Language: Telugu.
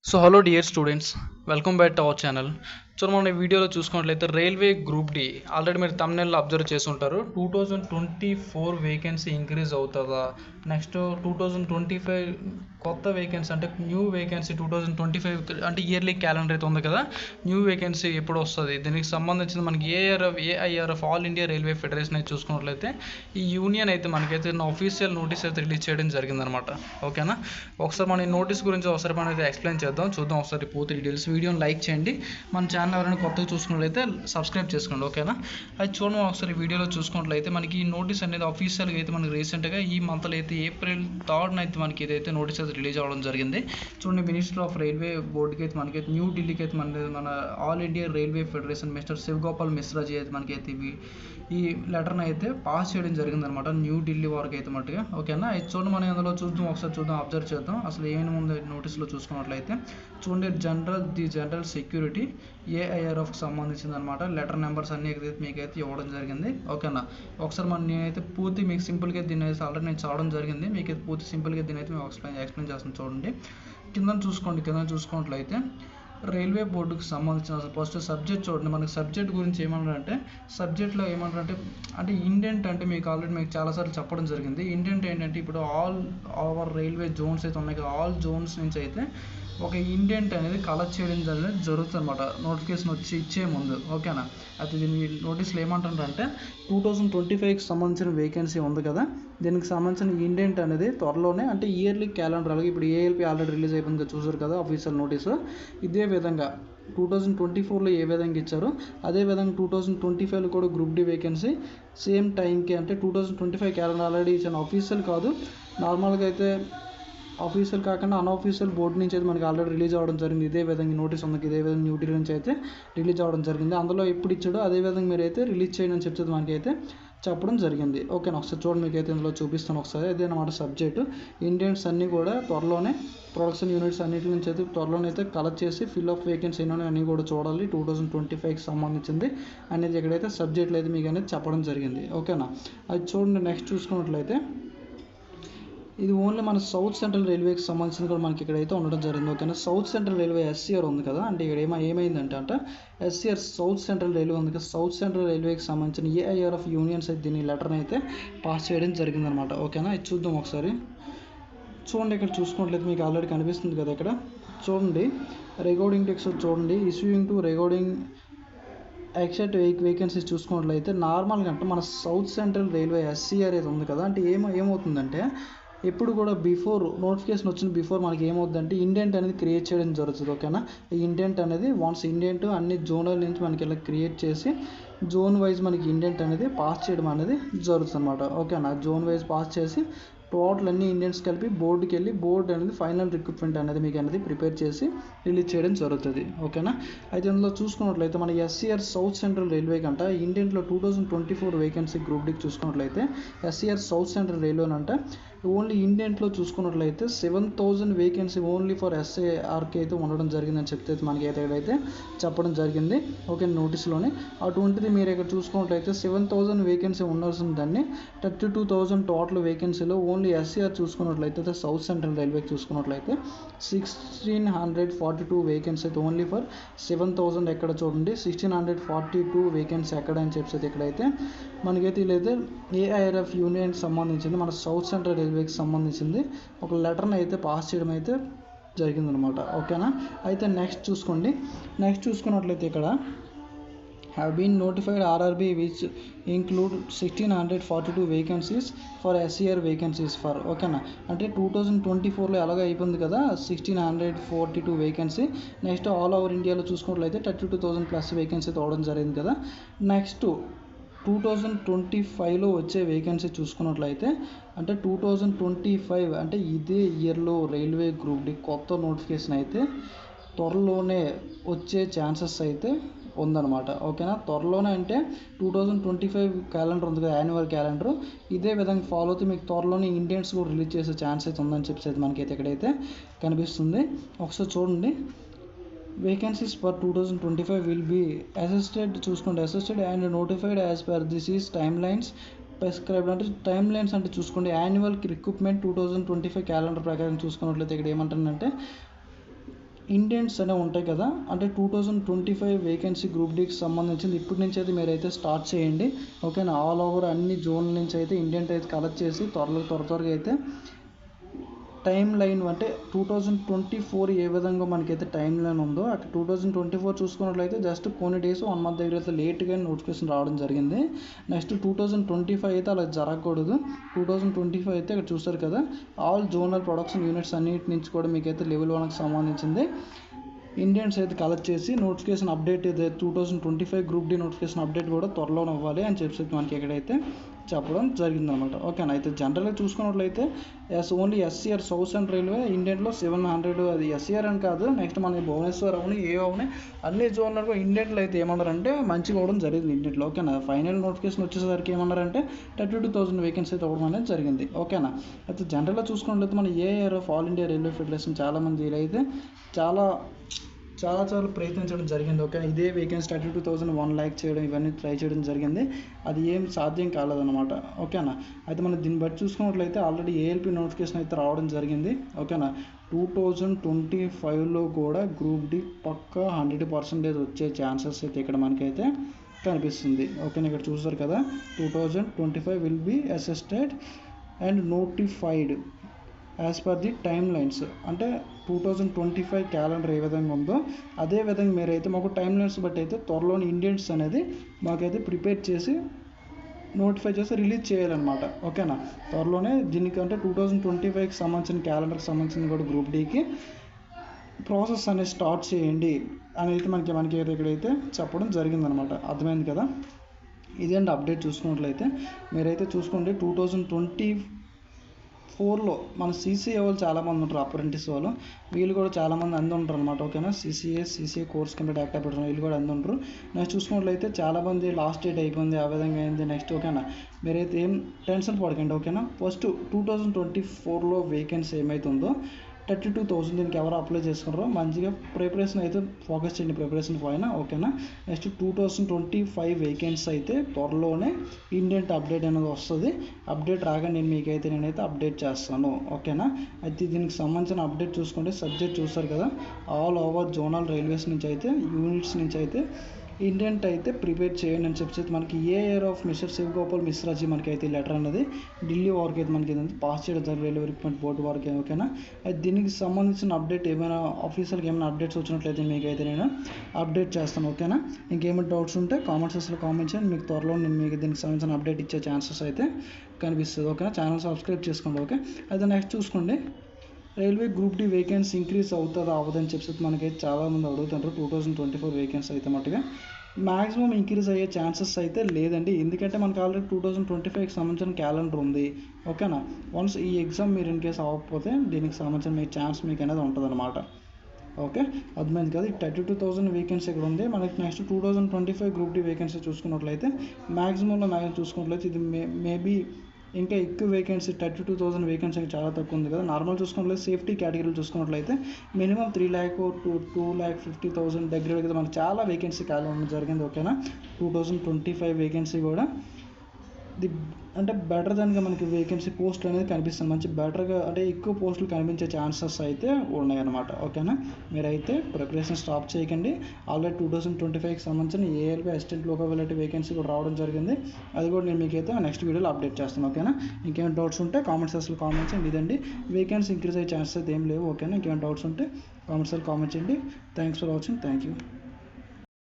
So hello dear students, welcome back to our channel. So మనం ఈ వీడియోలో చూసుకున్నట్లయితే రైల్వే గ్రూప్ డి ఆల్రెడీ మీరు thumbnail అబ్జర్వ్ చేసి ఉంటారు. 2024 వేకెన్సీ ఇంక్రీజ్ అవుతుందా, నెక్స్ట్ 2025 కొత్త వేకెన్సీ అంటే న్యూ వేకెన్సీ 2025 అంటే ఇయర్లీ క్యాలెండర్ అయితే ఉంది కదా, న్యూ వేకెన్సీ ఎప్పుడు వస్తుంది, దీనికి సంబంధించిన మనకి AIRF all India railway federation అయితే చూసుకున్నట్లయితే ఈ యూనియన్ అయితే మనకైతే ఆఫీషియల్ నోటీస్ అయితే రిలీజ్ చేయడం జరిగిందనమాట. ఓకేనా, ఒకసారి మన ఈ నోటీస్ గురించి ఒకసారి మనం అయితే ఎక్స్ప్లెయిన్ చూద్దాం ఒకసారి పూర్తి డీటెయిల్స్. వీడియోని లైక్ చేయండి, మన ఛానల్ ఎవరైనా కొత్తగా చూసుకున్నట్లయితే సబ్స్క్రైబ్ చేసుకోండి. ఓకేనా, అది చూడండి ఒకసారి వీడియోలో చూసుకున్నట్లయితే మనకి ఈ నోటీస్ అనేది అఫీషియల్గా అయితే మనకి రీసెంట్గా ఈ మంత్లో అయితే April 3rd అయితే మనకి ఇదైతే నోటీస్ అయితే రిలీజ్ అవ్వడం జరిగింది. చూడండి, మినిస్టర్ ఆఫ్ రైల్వే బోర్డుకి అయితే మనకైతే న్యూ ఢిల్లీకి అయితే మన all India railway federation mister Shivgopal Mishraji అయితే మనకైతే ఈ లెటర్ని అయితే పాస్ చేయడం జరిగిందనమాట, న్యూ ఢిల్లీ వరకు అయితే మట్టుగా. ఓకేనా, ఇది చూడండి మనం అందులో ఒకసారి చూద్దాం, అబ్జర్వ్ చేద్దాం అసలు ఏమైనా ముందు నోటీస్లో చూసుకున్నట్లయితే. చూడండి, జనరల్ సెక్యూరిటీ ఏఐఆర్ఎఫ్కి సంబంధించింది అనమాట. లెటర్ నెంబర్స్ అన్నీ మీకైతే ఇవ్వడం జరిగింది. ఓకేనా, ఒకసారి నేనైతే పూర్తి మీకు సింపుల్గా దీన్ని అయితే ఆల్రెడీ నేను చదవడం జరిగింది, మీకైతే పూర్తి సింపుల్గా దీని అయితే మేము ఎక్స్ప్లెయిన్ చేస్తాను. చూడండి, కింద చూసుకున్నట్లయితే రైల్వే బోర్డుకి సంబంధించిన ఫస్ట్ సబ్జెక్ట్ చూడండి. మనకి సబ్జెక్ట్ గురించి ఏమన్నారంటే, సబ్జెక్ట్లో అంటే ఇండెంట్ అంటే మీకు ఆల్రెడీ మీకు చాలాసార్లు చెప్పడం జరిగింది. ఇండెంట్ ఏంటంటే ఇప్పుడు ఆల్ ఓవర్ రైల్వే జోన్స్ అయితే ఉన్నాయి కదా, ఆల్ జోన్స్ నుంచి అయితే ఒక ఇండెంట్ అనేది కలెక్ట్ చేయడం జరుగుతుంది అనమాట, నోటిఫికేషన్ వచ్చి ఇచ్చే ముందు. ఓకేనా, అయితే దీని నోటీస్లో ఏమంటారంటే 2025కి సంబంధించిన వేకెన్సీ ఉంది కదా, దీనికి సంబంధించిన ఇండెంట్ అనేది త్వరలోనే అంటే ఇయర్లీ క్యాలెండర్, అలాగే ఇప్పుడు ఏఎల్పి ఆల్రెడీ రిలీజ్ అయిపోయింది చూసారు కదా అఫీషియల్ నోటీసు. ఇదే విధంగా 2024లో ఏ విధంగా ఇచ్చారో అదే విధంగా 2025లో కూడా గ్రూప్ డి వేకెన్సీ సేమ్ టైంకి అంటే 2025 క్యాలెండర్ ఆల్రెడీ ఇచ్చాను. అఫీషియల్ కాదు, నార్మల్గా అయితే ఆఫీషియల్ కాకుండా అన్అఫీషియల్ బోర్డు నుంచి అయితే మనకి ఆల్రెడీ రిలీజ్ అవ్వడం జరిగింది. ఇదే విధంగా నోటీస్ ఉంది, ఇదే విధంగా న్యూ ఢిల్లీ నుంచి అయితే రిలీజ్ అవ్వడం జరిగింది. అందులో ఎప్పుడు ఇచ్చాడో అదే విధంగా మీరు అయితే రిలీజ్ చేయండి అని చెప్తుంది మనకి అయితే చెప్పడం జరిగింది. ఓకేనా, ఒకసారి చూడండి, మీకు అయితే ఇందులో చూపిస్తాను ఒకసారి. అదే అనమాట సబ్జెక్టు. ఇండియన్స్ అన్నీ కూడా త్వరలోనే ప్రొడక్షన్ యూనిట్స్ అన్నిటి నుంచి అయితే త్వరలోనే అయితే కలెక్ట్ చేసి ఫిల్ ఆఫ్ వేకెన్సీ అన్నీ కూడా చూడాలి 2025కి సంబంధించింది అనేది ఇక్కడైతే సబ్జెక్టులు అయితే మీకు అనేది చెప్పడం జరిగింది. ఓకేనా, అది చూడండి. నెక్స్ట్ చూసుకున్నట్లయితే ఇది ఓన్లీ మన సౌత్ సెంట్రల్ రైల్వేకి సంబంధించింది కూడా మనకి ఇక్కడైతే ఉండడం జరిగింది. ఓకేనా, సౌత్ సెంట్రల్ రైల్వే ఎస్సీఆర్ ఉంది కదా, అంటే ఇక్కడ ఏమైందంటే ఎస్సీఆర్ సౌత్ సెంట్రల్ రైల్వే ఉంది కదా, సౌత్ సెంట్రల్ రైల్వేకి సంబంధించిన ఏఐఆర్ఎఫ్ యూనియన్స్ అయితే దీని లెటర్ని అయితే పాస్ చేయడం జరిగిందనమాట. ఓకేనా, ఇది చూద్దాం ఒకసారి. చూడండి, ఇక్కడ చూసుకున్నట్లయితే మీకు ఆల్రెడీ కనిపిస్తుంది కదా, ఇక్కడ చూడండి రికార్డింగ్ టెక్స్ట్ చూడండి, issuing to recording except vacancies చూసుకున్నట్లయితే నార్మల్గా అంటే మన సౌత్ సెంట్రల్ రైల్వే ఎస్సీఆర్ అయితే ఉంది కదా, అంటే ఏమవుతుందంటే ఎప్పుడు కూడా నోటిఫికేషన్ వచ్చిన బిఫోర్ మనకి ఏమవుతుందంటే ఇండెంట్ అనేది క్రియేట్ చేయడం జరుగుతుంది. ఓకేనా, ఈ ఇండెంట్ అనేది వన్స్ ఇండెంట్ అన్ని జోనల్ నుంచి మనకి ఇలా క్రియేట్ చేసి జోన్ వైజ్ మనకి ఇండెంట్ అనేది పాస్ చేయడం అనేది జరుగుతుంది అనమాట. ఓకేనా, జోన్ వైజ్ పాస్ చేసి టోటల్ అన్ని ఇండియన్స్ కలిపి బోర్డుకి వెళ్ళి బోర్డు అనేది ఫైనల్ రిక్రూట్మెంట్ అనేది మీకు అనేది ప్రిపేర్ చేసి రిలీజ్ చేయడం జరుగుతుంది. ఓకేనా, అయితే ఇందులో చూసుకున్నట్లయితే మన ఎస్సీఆర్ సౌత్ సెంట్రల్ రైల్వే కంట ఇండియన్లో 2024 వేకెన్సీ గ్రూప్ డికి చూసుకున్నట్లయితే ఎస్సీఆర్ సౌత్ సెంట్రల్ రైల్వే అంటే ఓన్లీ ఇండియన్లో చూసుకున్నట్లయితే 7,000 వేకెన్సీ ఓన్లీ ఫర్ ఎస్ఏఆర్కి అయితే ఉండడం జరిగిందని చెప్తే మనకి అయితే చెప్పడం జరిగింది. ఓకే, నోటీస్లోనే అటువంటిది మీరు ఇక్కడ చూసుకున్నట్లయితే 7,000 వేకెన్సీ ఉండాల్సిన దాన్ని 32,000 టోటల్ వేకెన్సీలో ఓన్లీ ఎస్సీఆర్ చూసుకున్నట్లయితే సౌత్ సెంట్రల్ రైల్వేకి చూసుకున్నట్లయితే 1,642 వేకెన్సీ అయితే ఓన్లీ ఫర్ 7,000. ఎక్కడ చూడండి 1,642 వేకెన్సీ ఎక్కడ అని చెప్పేది ఇక్కడైతే మనకైతే ఇదైతే ఏఐఆర్ఎఫ్ యూనియన్కి సంబంధించింది మన సౌత్ సెంట్రల్ రైల్వేకి సంబంధించింది ఒక లెటర్ని అయితే పాస్ చేయడం అయితే జరిగిందనమాట. ఓకేనా, అయితే నెక్స్ట్ చూసుకున్నట్లయితే ఇక్కడ have been notified RRB which include 1,642 vacancies for SCR vacancies for. ఓకేనా, అంటే 2024లో ఎలాగ అయిపోయింది కదా 1,642 వేకెన్సీ. నెక్స్ట్ ఆల్ ఓవర్ ఇండియాలో చూసుకున్నట్లయితే 32,000 ప్లస్ వేకెన్సీ తోవడం జరిగింది కదా. నెక్స్ట్ 2025లో వచ్చే వేకెన్సీ చూసుకున్నట్లయితే అంటే 2025 అంటే ఇదే ఇయర్లో రైల్వే గ్రూప్ డి కొత్త నోటిఫికేషన్ అయితే త్వరలోనే వచ్చే ఛాన్సెస్ అయితే ఉందన్నమాట. ఓకేనా, త్వరలోనే అంటే 2025 క్యాలెండర్ ఉంది కదా, యాన్యువల్ క్యాలెండర్, ఇదే విధంగా ఫాలో అవుతూ మీకు త్వరలోనే ఇండియన్స్ కూడా రిలీజ్ చేసే ఛాన్స్ అయితే ఉందని చెప్పేసి మనకైతే ఇక్కడైతే కనిపిస్తుంది. ఒకసారి చూడండి, vacancies for 2025 will be assessed and notified as per this is timelines prescribed. అంటే టైమ్ లైన్స్ అంటే చూసుకోండి యాన్యువల్ రిక్రూట్మెంట్ 2025 క్యాలెండర్ ప్రకారం చూసుకున్నట్లయితే ఇక్కడ ఏమంటుందంటే ఇండియన్స్ అనేవి ఉంటాయి కదా, అంటే 2025 వేకెన్సీ గ్రూప్ డీకి సంబంధించింది ఇప్పటి నుంచి అయితే మీరైతే స్టార్ట్ చేయండి. ఓకేనా. ఆల్ ఓవర్ అన్ని జోన్ల నుంచి అయితే ఇండియన్ అయితే కలెక్ట్ చేసి త్వరగా అయితే టైం లైన్ అంటే 2024 ఏ విధంగా మనకైతే టైం లైన్ ఉందో అక్కడ 2024 చూసుకున్నట్లయితే జస్ట్ కొన్ని డేస్ 1 మంత్ దగ్గర అయితే లేట్గా నోటిఫికేషన్ రావడం జరిగింది. నెక్స్ట్ 2025 అయితే అలా జరగకూడదు. 2025 అయితే ఇక్కడ చూస్తారు కదా, ఆల్ జోనల్ ప్రొడక్షన్ యూనిట్స్ అన్నిటి నుంచి కూడా మీకైతే లెవెల్ 1కి సంబంధించింది ఇండియన్స్ అయితే కలెక్ట్ చేసి నోటిఫికేషన్ అప్డేట్ అయితే 2025 గ్రూప్ డి నోటిఫికేషన్ అప్డేట్ కూడా త్వరలో అవ్వాలి అని చెప్పి మనకి ఎక్కడైతే చెప్పడం జరిగిందనమాట. ఓకేనా. అయితే జనరల్గా చూసుకున్నట్లయితే only SCR south central railway ఇండియన్లో 700 అది ఎస్సీఆర్ అని కాదు, నెక్స్ట్ మనకి భువనేశ్వర్ అవును ఏ అవునాయి అన్ని జోన్లలో ఇండియన్లో అయితే ఏమన్నారంటే మంచిగా అవ్వడం జరిగింది ఇండియన్లో. ఓకేనా. ఫైనల్ నోటిఫికేషన్ వచ్చేసరికి ఏమన్నారంటే 32,000 వేకెన్సీ అయితే అవ్వడం అనేది జరిగింది. ఓకేనా. అయితే జనరల్గా చూసుకున్నట్లయితే మన AR of all India railway federation చాలామంది అయితే చాలా ప్రయత్నించడం జరిగింది. ఓకే. ఇదే వేకెన్సీ 32,000 1 lakh చేయడం ఇవన్నీ ట్రై చేయడం జరిగింది. అది ఏం సాధ్యం కాలేదన్నమాట. ఓకేనా. అయితే మనం దీన్ని బట్టి చూసుకున్నట్లయితే ఆల్రెడీ ఏఎల్పి నోటిఫికేషన్ అయితే రావడం జరిగింది. ఓకేనా. 2025లో కూడా గ్రూప్ డి పక్కా 100% వచ్చే ఛాన్సెస్ అయితే ఇక్కడ మనకైతే కనిపిస్తుంది. ఓకేనా. ఇక్కడ చూస్తారు కదా, 2025 will be assessed and notified as per the timelines. అంటే 2025 క్యాలెండర్ ఏ విధంగా ఉందో అదే విధంగా మీరైతే మాకు టైమ్ లైన్స్ బట్టి అయితే త్వరలోని ఇండియన్స్ అనేది మాకైతే ప్రిపేర్ చేసి నోటిఫై చేసి రిలీజ్ చేయాలన్నమాట. ఓకేనా. త్వరలోనే దీనికంటే 2025కి సంబంధించిన క్యాలెండర్కి సంబంధించిన కూడా గ్రూప్ డీకి ప్రాసెస్ అనేది స్టార్ట్ చేయండి అని అయితే మనకి ఇక్కడైతే చెప్పడం జరిగిందనమాట. అర్థమైంది కదా. ఇదేంటి అప్డేట్ చూసుకున్నట్లయితే మీరైతే చూసుకోండి 2024లో మన సీసీఏ వాళ్ళు చాలామంది ఉంటారు, అప్రెంటిస్ వాళ్ళు, వీళ్ళు కూడా చాలామంది అంది ఉంటారు అనమాట. ఓకేనా. సీసీఏ కోర్స్ కంప్లీట్ యాక్ట్ అయిపోతారు, వీళ్ళు కూడా అంది ఉంటారు. నెక్స్ట్ చూసుకున్నట్లయితే చాలామంది లాస్ట్ డేట్ అయిపోయింది ఆ విధంగా అయింది నెక్స్ట్. ఓకేనా. మీరైతే ఏం టెన్షన్ పడకండి. ఓకేనా. ఫస్ట్ 2024లో వేకెన్సీ ఏమైతుందో 32,000 దీనికి ఎవరు అప్లై చేసుకున్నారో మంచిగా ప్రిపరేషన్ అయితే ఫోకస్ చేయండి ప్రిపరేషన్ పైన. ఓకేనా. నెక్స్ట్ 2025 వేకెన్సీ అయితే త్వరలోనే ఇండియన్ అప్డేట్ అనేది వస్తుంది. అప్డేట్ రాగానే నేనైతే అప్డేట్ చేస్తాను. ఓకేనా. అయితే దీనికి సంబంధించిన అప్డేట్ చూసుకుంటే సబ్జెక్ట్ చూస్తారు కదా, ఆల్ ఓవర్ జోనల్ రైల్వేస్ నుంచి అయితే యూనిట్స్ నుంచి అయితే ఇండియన్ అయితే ప్రిపేర్ చేయండి అని చెప్పి మనకి AR of mister Shivgopal Mishraji మనకి అయితే లెటర్ అనేది ఢిల్లీ వారికి అయితే మనకి పాస్ చేయడం రైల్వే రిక్రూట్మెంట్ బోర్డు వారికి. ఓకేనా. అయితే దీనికి సంబంధించిన అప్డేట్ ఏమైనా ఆఫీసర్కి ఏమైనా అప్డేట్స్ వచ్చినట్లయితే మీకైతే నేను అప్డేట్ చేస్తాను. ఓకేనా. ఇంకేమైనా డౌట్స్ ఉంటే కామెంట్ సెక్షన్లో కామెంట్ చేయండి. మీకు త్వరలో నేను మీకు దీనికి సంబంధించిన అప్డేట్ ఇచ్చే ఛాన్సెస్ అయితే కనిపిస్తుంది. ఓకేనా. ఛానల్ సబ్స్క్రైబ్ చేసుకోండి. ఓకే. అయితే నెక్స్ట్ చూసుకోండి, railway group D vacancy increase అవుతుందా అవ్వదని చెప్పి మనకైతే చాలామంది అడుగుతుంటారు. 2024 వేకెన్సీ అయితే మట్టుగా మ్యాక్సిమం ఇంక్రీజ్ అయ్యే ఛాన్సెస్ అయితే లేదండి. ఎందుకంటే మనకు ఆల్రెడీ 2025కి సంబంధించిన క్యాలెండర్ ఉంది. ఓకేనా. వన్స్ ఈ ఎగ్జామ్ మీరు ఇన్ కేసు అవ్వకపోతే దీనికి సంబంధించిన మీకు ఛాన్స్ మీకు అనేది ఉంటుంది అనమాట. ఓకే. అర్థమైంది కదా. 32,000 వేకెన్సీ ఇక్కడ ఉంది మనకి. నెక్స్ట్ 2025 గ్రూప్ డి వేకెన్సీ చూసుకున్నట్లయితే మ్యాక్సిమం చూసుకున్నట్లయితే ఇది మేబీ ఇంకా ఎక్కువ వేకెన్సీ 32,000 వేకెన్సీ చాలా తక్కువ ఉంది కదా. నార్మల్ చూసుకున్నట్లయితే సేఫ్టీ కేటగిరీలు చూసుకున్నట్లయితే మినిమం 3 lakh 2,50,000 దగ్గర కదా మనకు చాలా వేకెన్సీ ఖాళీ ఉండడం జరిగింది. ఓకేనా. 2025 వేకెన్సీ కూడా అంటే బెటర్ దానిగా మనకి వేకెన్సీ పోస్ట్ అనేది కనిపిస్తుంది. మంచి బెటర్గా అంటే ఎక్కువ పోస్టులు కనిపించే ఛాన్సెస్ అయితే ఉన్నాయన్నమాట. ఓకేనా. మీరైతే ప్రిపరేషన్ స్టాప్ చేయకండి. ఆల్రెడీ 2025కి సంబంధించిన ఏఎల్పి అసిస్టెంట్ లోకబిలిటీ వేకెన్సీ కూడా రావడం జరిగింది. అది కూడా నేను మీకైతే నెక్స్ట్ వీడియోలో అప్డేట్ చేస్తాను. ఓకేనా. ఇంకేమైనా డౌట్స్ ఉంటే కామెంట్ సెక్షన్లో కామెంట్ చేయండి. ఇదండి వేకెన్సీ ఇంక్రీజ్ అయ్యే ఛాన్సెస్ అయితే ఏం లేవు. ఓకేనా. ఇంకేమైనా డౌట్స్ ఉంటే కామెంట్ సెక్షన్లో కామెంట్ చేయండి. Thanks for watching. Thank you.